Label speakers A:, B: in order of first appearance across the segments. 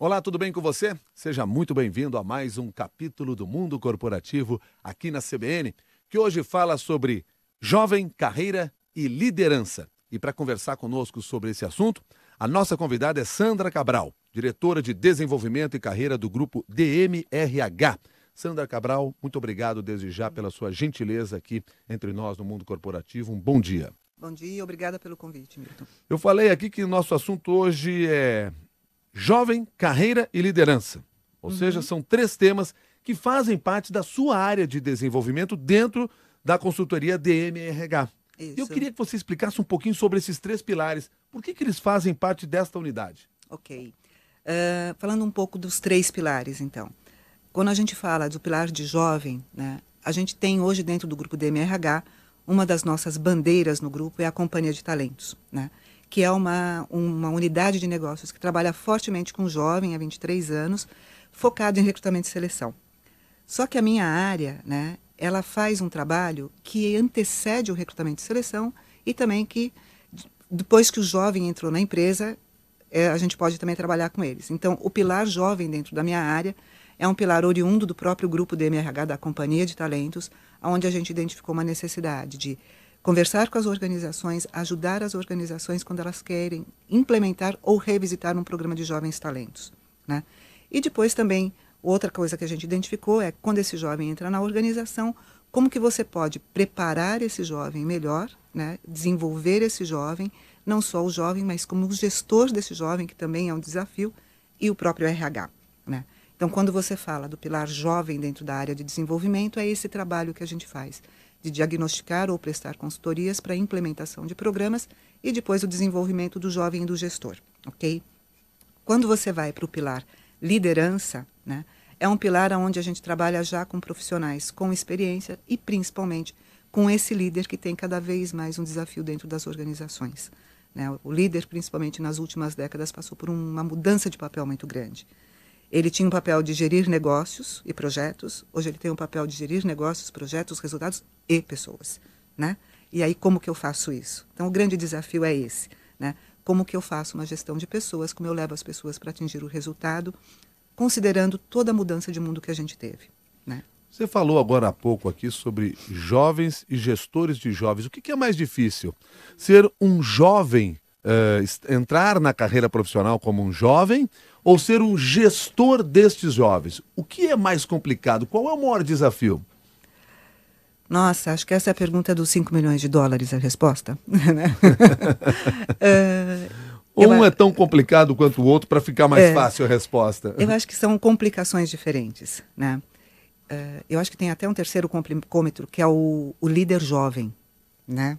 A: Olá, tudo bem com você? Seja muito bem-vindo a mais um capítulo do Mundo Corporativo aqui na CBN, que hoje fala sobre jovem, carreira e liderança. E para conversar conosco sobre esse assunto, a nossa convidada é Sandra Cabral, diretora de Desenvolvimento e Carreira do Grupo DMRH. Sandra Cabral, muito obrigado desde já pela sua gentileza aqui entre nós no Mundo Corporativo. Um bom dia.
B: Bom dia e obrigada pelo convite, Milton.
A: Eu falei aqui que o nosso assunto hoje é jovem, carreira e liderança. Ou seja, são 3 temas que fazem parte da sua área de desenvolvimento dentro da consultoria DMRH.
B: Isso.
A: Eu queria que você explicasse um pouquinho sobre esses 3 pilares. Por que eles fazem parte desta unidade?
B: Ok. Falando um pouco dos 3 pilares, então. Quando a gente fala do pilar de jovem, né, a gente tem hoje dentro do grupo DMRH, uma das nossas bandeiras no grupo é a Companhia de Talentos, né, que é uma unidade de negócios que trabalha fortemente com jovem há 23 anos, focado em recrutamento e seleção. Só que a minha área, né, ela faz um trabalho que antecede o recrutamento e seleção e também que, depois que o jovem entrou na empresa, a gente pode também trabalhar com eles. Então, o pilar jovem dentro da minha área é um pilar oriundo do próprio grupo DMRH, da Companhia de Talentos, onde a gente identificou uma necessidade de conversar com as organizações, ajudar as organizações quando elas querem implementar ou revisitar um programa de jovens talentos, né? E depois também, outra coisa que a gente identificou é quando esse jovem entra na organização, como que você pode preparar esse jovem melhor, né? Desenvolver esse jovem, não só o jovem, mas como o gestor desse jovem, que também é um desafio, e o próprio RH, né? Então, quando você fala do pilar jovem dentro da área de desenvolvimento, é esse trabalho que a gente faz, de diagnosticar ou prestar consultorias para a implementação de programas e depois o desenvolvimento do jovem e do gestor, ok? Quando você vai para o pilar liderança, né, é um pilar onde a gente trabalha já com profissionais com experiência e principalmente com esse líder que tem cada vez mais um desafio dentro das organizações, né? O líder, principalmente nas últimas décadas, passou por uma mudança de papel muito grande. Ele tinha um papel de gerir negócios e projetos, hoje ele tem um papel de gerir negócios, projetos, resultados e pessoas, né? E aí, como que eu faço isso? Então, o grande desafio é esse, né? Como que eu faço uma gestão de pessoas, como eu levo as pessoas para atingir o resultado, considerando toda a mudança de mundo que a gente teve, né?
A: Você falou agora há pouco aqui sobre jovens e gestores de jovens. O que é mais difícil? Ser um jovem, entrar na carreira profissional como um jovem, ou ser um gestor destes jovens? O que é mais complicado? Qual é o maior desafio?
B: Nossa, acho que essa é a pergunta dos 5 milhões de dólares, a resposta.
A: Um é tão complicado quanto o outro para ficar mais fácil a resposta.
B: Eu acho que são complicações diferentes, né? Eu acho que tem até um terceiro complicômetro, que é o líder jovem, né?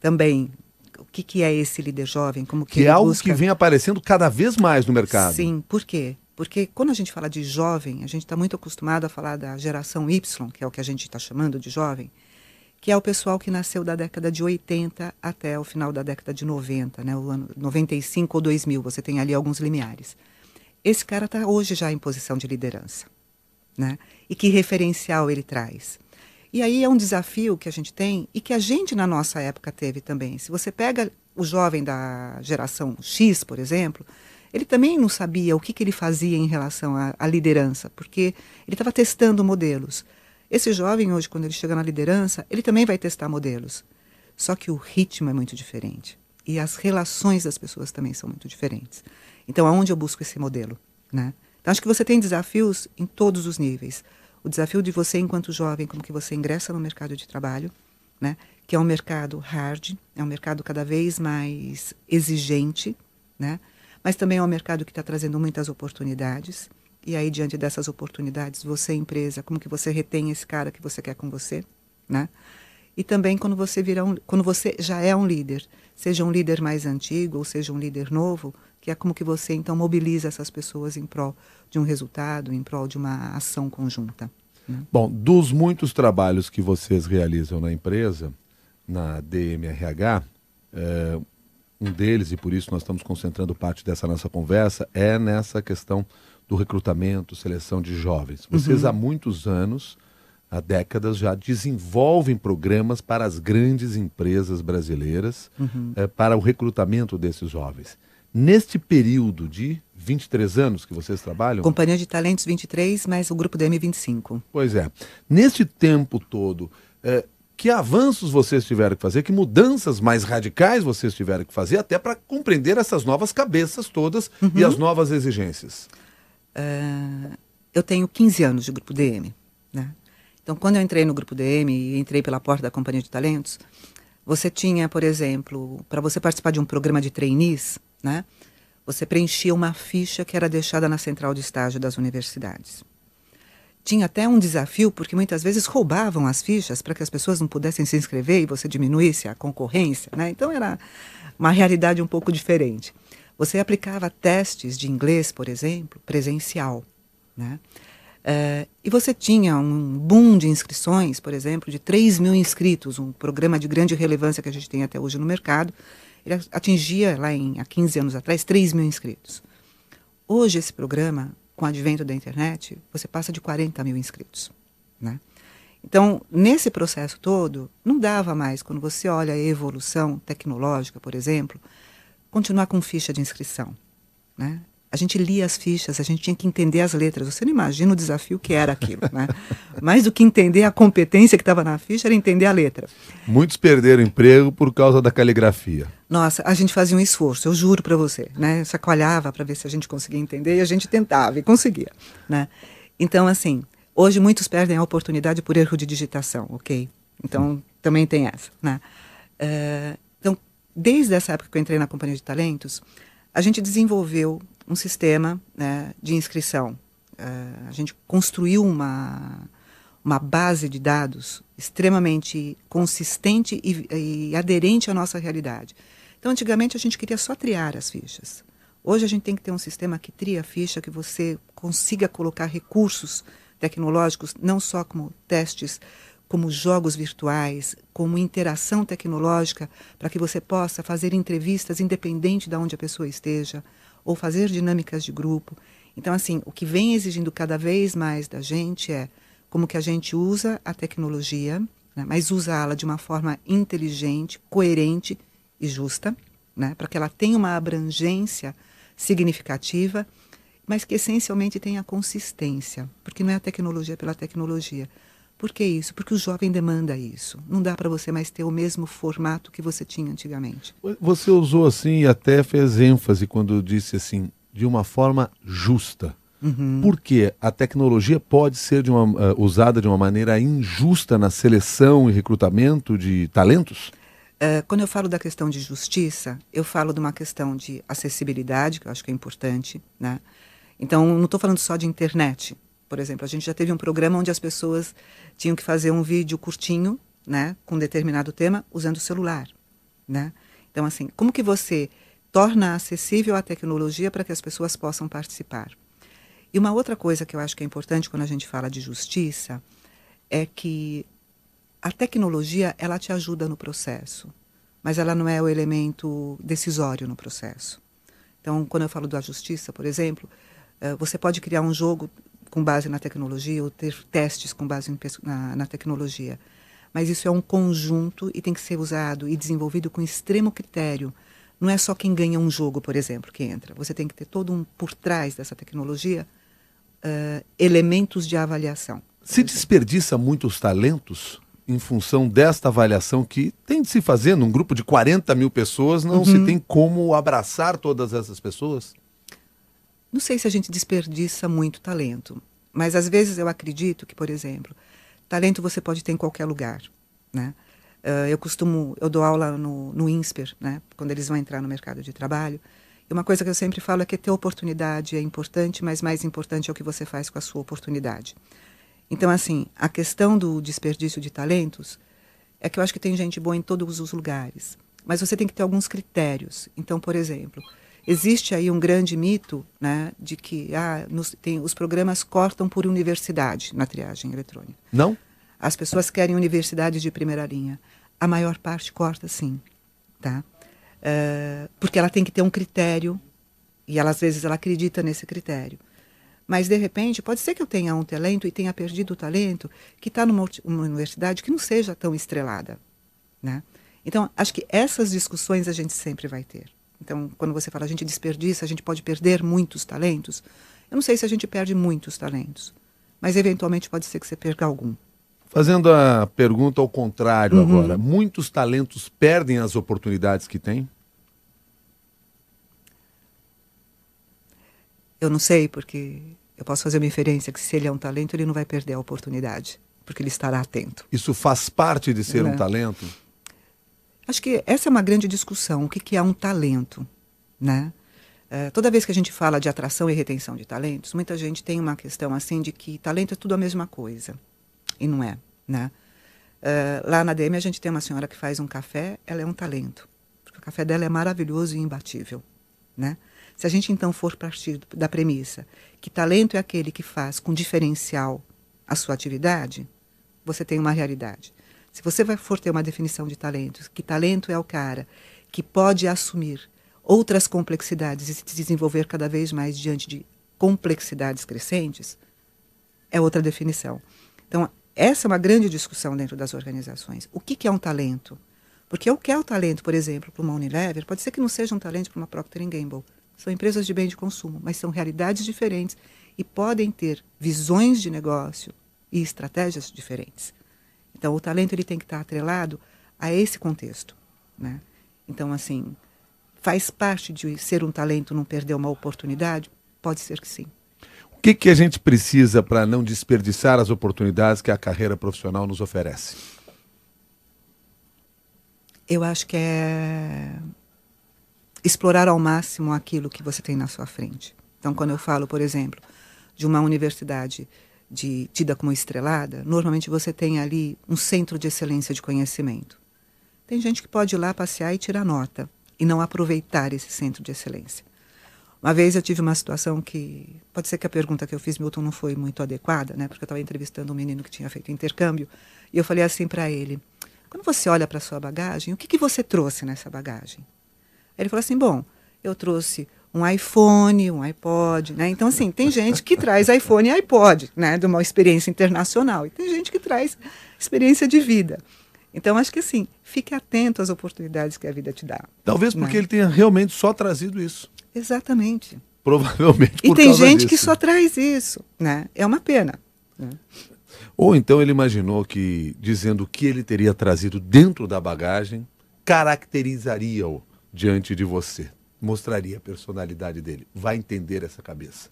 B: Também, o que é esse líder jovem? Como que
A: é algo
B: busca...
A: que vem aparecendo cada vez mais no mercado.
B: Sim, por quê? Porque quando a gente fala de jovem, a gente está muito acostumado a falar da geração Y, que é o que a gente está chamando de jovem, que é o pessoal que nasceu da década de 80 até o final da década de 90, né? O ano 95 ou 2000, você tem ali alguns limiares. Esse cara está hoje já em posição de liderança, né? E que referencial ele traz? E aí é um desafio que a gente tem e que a gente na nossa época teve também. Se você pega o jovem da geração X, por exemplo, ele também não sabia o que ele fazia em relação à liderança, porque ele estava testando modelos. Esse jovem hoje, quando ele chega na liderança, ele também vai testar modelos. Só que o ritmo é muito diferente. E as relações das pessoas também são muito diferentes. Então, aonde eu busco esse modelo, né? Então, acho que você tem desafios em todos os níveis. O desafio de você, enquanto jovem, como que você ingressa no mercado de trabalho, né? Que é um mercado hard, é um mercado cada vez mais exigente, né? Mas também é um mercado que está trazendo muitas oportunidades. E aí, diante dessas oportunidades, você, empresa, como que você retém esse cara que você quer com você, né? E também quando você quando você já é um líder, seja um líder mais antigo ou seja um líder novo, que é como que você então mobiliza essas pessoas em prol de um resultado, em prol de uma ação conjunta, né?
A: Bom, dos muitos trabalhos que vocês realizam na empresa, na DMRH, um deles, e por isso nós estamos concentrando parte dessa nossa conversa, é nessa questão do recrutamento, seleção de jovens. Vocês há muitos anos, há décadas, já desenvolvem programas para as grandes empresas brasileiras para o recrutamento desses jovens. Neste período de 23 anos que vocês trabalham?
B: Companhia de Talentos 23, mais o Grupo DM 25.
A: Pois é. Neste tempo todo, que avanços vocês tiveram que fazer, que mudanças mais radicais vocês tiveram que fazer, até para compreender essas novas cabeças todas e as novas exigências?
B: Eu tenho 15 anos de Grupo DM, né? Então, quando eu entrei no Grupo DM e entrei pela porta da Companhia de Talentos, você tinha, por exemplo, para você participar de um programa de trainees, né, você preenchia uma ficha que era deixada na central de estágio das universidades. Tinha até um desafio, porque muitas vezes roubavam as fichas para que as pessoas não pudessem se inscrever e você diminuísse a concorrência, né? Então, era uma realidade um pouco diferente. Você aplicava testes de inglês, por exemplo, presencial, né? E você tinha um boom de inscrições, por exemplo, de 3.000 inscritos, um programa de grande relevância que a gente tem até hoje no mercado. Ele atingia, há 15 anos atrás, 3.000 inscritos. Hoje, esse programa, com o advento da internet, você passa de 40.000 inscritos, né? Então, nesse processo todo, não dava mais, quando você olha a evolução tecnológica, por exemplo, continuar com ficha de inscrição, né? A gente lia as fichas, a gente tinha que entender as letras. Você não imagina o desafio que era aquilo, né? Mais do que entender a competência que estava na ficha, era entender a letra.
A: Muitos perderam emprego por causa da caligrafia.
B: Nossa, a gente fazia um esforço, eu juro para você, né? Chacoalhava para ver se a gente conseguia entender e a gente tentava e conseguia, né? Então, assim, hoje muitos perdem a oportunidade por erro de digitação, ok? Então, também tem essa, né? Então, desde essa época que eu entrei na Companhia de Talentos, a gente desenvolveu um sistema, né, de inscrição. A gente construiu uma base de dados extremamente consistente e aderente à nossa realidade. Então, antigamente, a gente queria só triar as fichas. Hoje, a gente tem que ter um sistema que tria a ficha, que você consiga colocar recursos tecnológicos, não só como testes, como jogos virtuais, como interação tecnológica, para que você possa fazer entrevistas independente de onde a pessoa esteja, ou fazer dinâmicas de grupo. Então, assim, o que vem exigindo cada vez mais da gente é como que a gente usa a tecnologia, né, mas usá-la de uma forma inteligente, coerente e justa, né, para que ela tenha uma abrangência significativa, mas que essencialmente tenha consistência, porque não é a tecnologia pela tecnologia. Por que isso? Porque o jovem demanda isso. Não dá para você mais ter o mesmo formato que você tinha antigamente.
A: Você usou assim e até fez ênfase quando disse assim, de uma forma justa. Por que a tecnologia pode ser usada de uma maneira injusta na seleção e recrutamento de talentos?
B: Quando eu falo da questão de justiça, eu falo de uma questão de acessibilidade, que eu acho que é importante, né? Então, não estou falando só de internet. Por exemplo, a gente já teve um programa onde as pessoas tinham que fazer um vídeo curtinho, né, com determinado tema, usando o celular, né? Então, assim, como que você torna acessível a tecnologia para que as pessoas possam participar? E uma outra coisa que eu acho que é importante quando a gente fala de justiça é que a tecnologia, ela te ajuda no processo, mas ela não é o elemento decisório no processo. Então, quando eu falo da justiça, por exemplo, você pode criar um jogo com base na tecnologia ou ter testes com base na tecnologia. Mas isso é um conjunto e tem que ser usado e desenvolvido com extremo critério. Não é só quem ganha um jogo, por exemplo, que entra. Você tem que ter todo por trás dessa tecnologia, elementos de avaliação.
A: Se desperdiça muitos talentos em função desta avaliação que tem de se fazer num grupo de 40.000 pessoas, não se tem como abraçar todas essas pessoas?
B: Não sei se a gente desperdiça muito talento, mas às vezes eu acredito que, por exemplo, talento você pode ter em qualquer lugar, né? Eu dou aula no INSPER, né, quando eles vão entrar no mercado de trabalho, e uma coisa que eu sempre falo é que ter oportunidade é importante, mas mais importante é o que você faz com a sua oportunidade. Então, assim, a questão do desperdício de talentos é que eu acho que tem gente boa em todos os lugares, mas você tem que ter alguns critérios. Então, por exemplo, existe aí um grande mito, né, de que os programas cortam por universidade na triagem eletrônica.
A: Não?
B: As pessoas querem universidades de primeira linha. A maior parte corta, sim. Tá? Porque ela tem que ter um critério, e às vezes ela acredita nesse critério. Mas, de repente, pode ser que eu tenha um talento e tenha perdido o talento que está numa universidade que não seja tão estrelada, né? Então, acho que essas discussões a gente sempre vai ter. Então, quando você fala a gente desperdiça, a gente pode perder muitos talentos. Eu não sei se a gente perde muitos talentos, mas eventualmente pode ser que você perca algum.
A: Fazendo a pergunta ao contrário agora, muitos talentos perdem as oportunidades que têm?
B: Eu não sei, porque eu posso fazer uma inferência que se ele é um talento, ele não vai perder a oportunidade, porque ele estará atento.
A: Isso faz parte de ser um talento?
B: Acho que essa é uma grande discussão, o que é um talento, né? Toda vez que a gente fala de atração e retenção de talentos, muita gente tem uma questão assim de que talento é tudo a mesma coisa, e não é, né? Lá na DM a gente tem uma senhora que faz um café, ela é um talento, porque o café dela é maravilhoso e imbatível, né? Se a gente então for partir da premissa que talento é aquele que faz com diferencial a sua atividade, você tem uma realidade. Se você for ter uma definição de talentos, que talento é o cara que pode assumir outras complexidades e se desenvolver cada vez mais diante de complexidades crescentes, é outra definição. Então, essa é uma grande discussão dentro das organizações. O que é um talento? Porque o que é o talento, por exemplo, para uma Unilever, pode ser que não seja um talento para uma Procter & Gamble. São empresas de bem de consumo, mas são realidades diferentes e podem ter visões de negócio e estratégias diferentes. Então, o talento ele tem que estar atrelado a esse contexto, né? Então, assim, faz parte de ser um talento não perder uma oportunidade? Pode ser que sim.
A: O que a gente precisa para não desperdiçar as oportunidades que a carreira profissional nos oferece?
B: Eu acho que é explorar ao máximo aquilo que você tem na sua frente. Então, quando eu falo, por exemplo, de uma universidade tida como estrelada, normalmente você tem ali um centro de excelência de conhecimento. Tem gente que pode ir lá passear e tirar nota e não aproveitar esse centro de excelência. Uma vez eu tive uma situação que, pode ser que a pergunta que eu fiz, Milton, não foi muito adequada, né? Porque eu estava entrevistando um menino que tinha feito intercâmbio, e eu falei assim para ele, quando você olha para a sua bagagem, o que você trouxe nessa bagagem? Ele falou assim, bom, eu trouxe um iPhone, um iPod, né? Então, assim, tem gente que traz iPhone e iPod, né? De uma experiência internacional. E tem gente que traz experiência de vida. Então, acho que, assim, fique atento às oportunidades que a vida te dá.
A: Talvez porque ele tenha realmente só trazido isso.
B: Exatamente.
A: Provavelmente por causa disso.
B: E tem gente que só traz isso, né? É uma pena, né?
A: Ou então ele imaginou que, dizendo o que ele teria trazido dentro da bagagem, caracterizaria-o diante de você, mostraria a personalidade dele. Vai entender essa cabeça.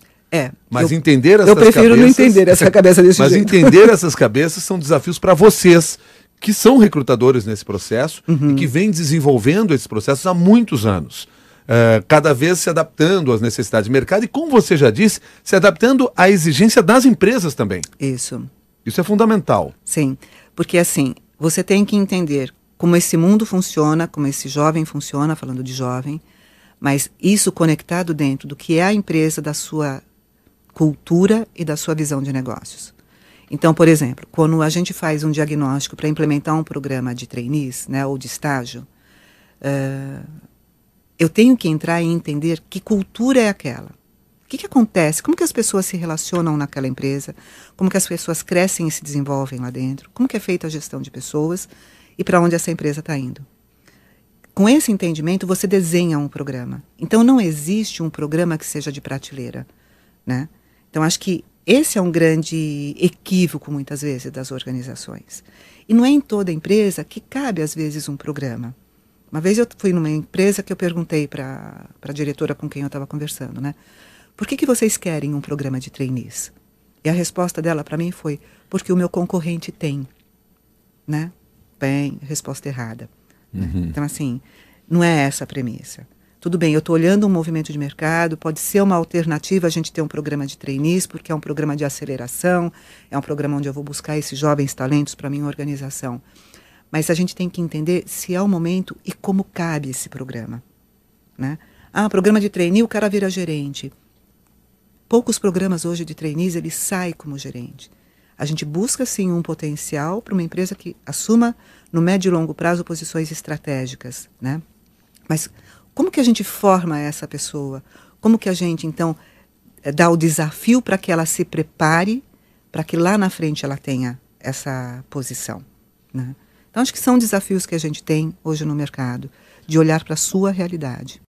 A: Mas entender essas cabeças... Eu prefiro não entender essa cabeça desse jeito. Mas entender essas cabeças são desafios para vocês, que são recrutadores nesse processo e que vêm desenvolvendo esses processos há muitos anos. Cada vez se adaptando às necessidades do mercado e, como você já disse, se adaptando à exigência das empresas também.
B: Isso.
A: Isso é fundamental.
B: Sim, porque assim, você tem que entender como esse mundo funciona, como esse jovem funciona, falando de jovem, mas isso conectado dentro do que é a empresa, da sua cultura e da sua visão de negócios. Então, por exemplo, quando a gente faz um diagnóstico para implementar um programa de trainees, né, ou de estágio, eu tenho que entrar e entender que cultura é aquela. O que acontece? Como que as pessoas se relacionam naquela empresa? Como que as pessoas crescem e se desenvolvem lá dentro? Como que é feita a gestão de pessoas? E para onde essa empresa está indo? Com esse entendimento, você desenha um programa. Então, não existe um programa que seja de prateleira, né? Então, acho que esse é um grande equívoco, muitas vezes, das organizações. E não é em toda empresa que cabe, às vezes, um programa. Uma vez eu fui numa empresa que eu perguntei para a diretora com quem eu estava conversando, né? Por que vocês querem um programa de trainees? E a resposta dela para mim foi, porque o meu concorrente tem, né? Bem, resposta errada. Então, assim, não é essa a premissa. Tudo bem, eu estou olhando um movimento de mercado, pode ser uma alternativa a gente ter um programa de trainees, porque é um programa de aceleração, é um programa onde eu vou buscar esses jovens talentos para a minha organização. Mas a gente tem que entender se é o momento e como cabe esse programa, né? Programa de trainee, o cara vira gerente. Poucos programas hoje de trainees, ele sai como gerente. A gente busca, sim, um potencial para uma empresa que assuma, no médio e longo prazo, posições estratégicas, né? Mas como que a gente forma essa pessoa? Como que a gente, então, dá o desafio para que ela se prepare, para que lá na frente ela tenha essa posição, né? Então, acho que são desafios que a gente tem hoje no mercado, de olhar para a sua realidade.